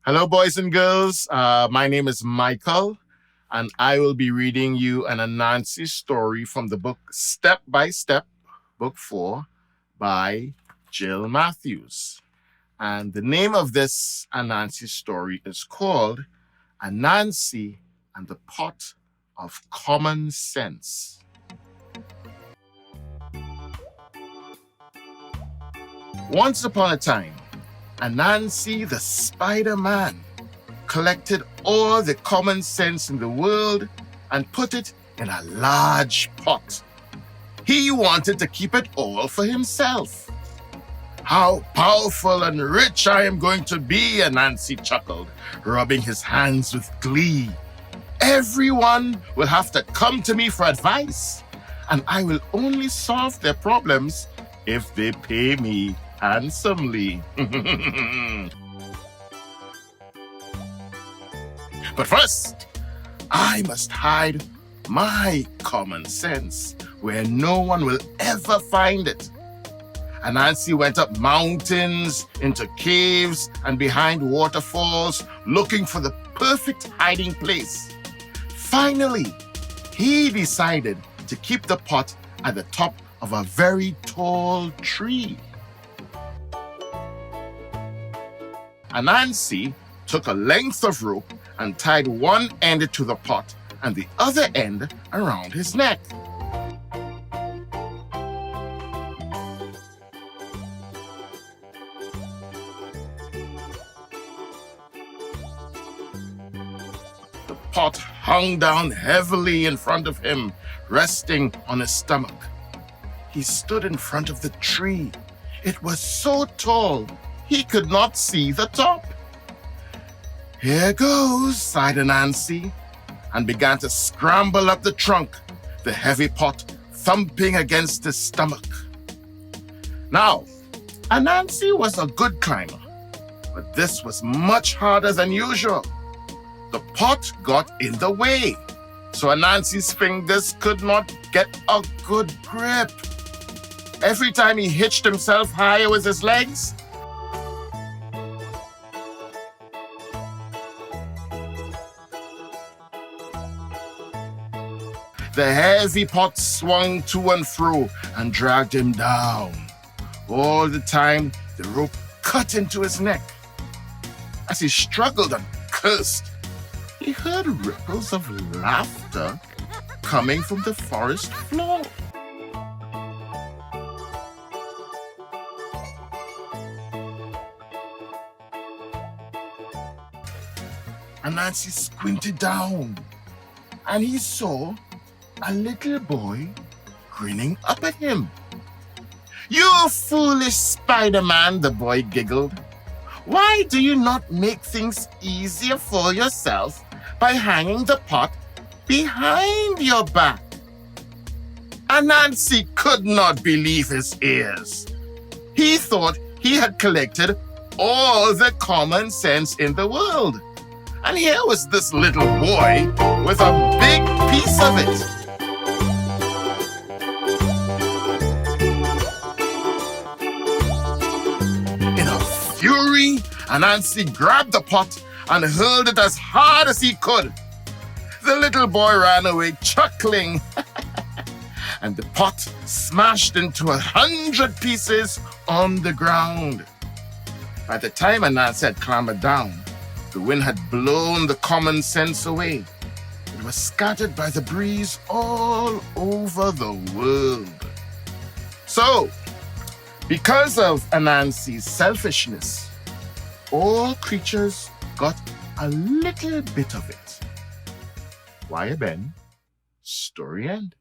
Hello, boys and girls. My name is Michael, and I will be reading you an Anansi story from the book Step by Step, Book 4, by Jill Matthews. And the name of this Anansi story is called Anansi and the Pot of Common Sense. Once upon a time, Anansi the Spider-Man collected all the common sense in the world and put it in a large pot. He wanted to keep it all for himself. How powerful and rich I am going to be, Anansi chuckled, rubbing his hands with glee. Everyone will have to come to me for advice, and I will only solve their problems if they pay me handsomely. But first, I must hide my common sense where no one will ever find it. Anansi went up mountains, into caves, and behind waterfalls, looking for the perfect hiding place. Finally, he decided to keep the pot at the top of a very tall tree. Anansi took a length of rope and tied one end to the pot and the other end around his neck. The pot hung down heavily in front of him, resting on his stomach. He stood in front of the tree. It was so tall, he could not see the top. Here goes, sighed Anansi, and began to scramble up the trunk, the heavy pot thumping against his stomach. Now, Anansi was a good climber, but this was much harder than usual. The pot got in the way, so Anansi's fingers could not get a good grip. Every time he hitched himself higher with his legs, the heavy pot swung to and fro and dragged him down. All the time, the rope cut into his neck. As he struggled and cursed, he heard ripples of laughter coming from the forest floor. Anansi squinted down, and he saw a little boy grinning up at him. "You foolish Spider-Man," the boy giggled. "Why do you not make things easier for yourself by hanging the pot behind your back?" Anansi could not believe his ears. He thought he had collected all the common sense in the world, and here was this little boy with a big piece of it. In a fury, Anansi grabbed the pot and hurled it as hard as he could. The little boy ran away chuckling, and the pot smashed into 100 pieces on the ground. By the time Anansi had clambered down, the wind had blown the common sense away. It was scattered by the breeze all over the world. So, because of Anansi's selfishness, all creatures got a little bit of it. Why, Ben? Story end.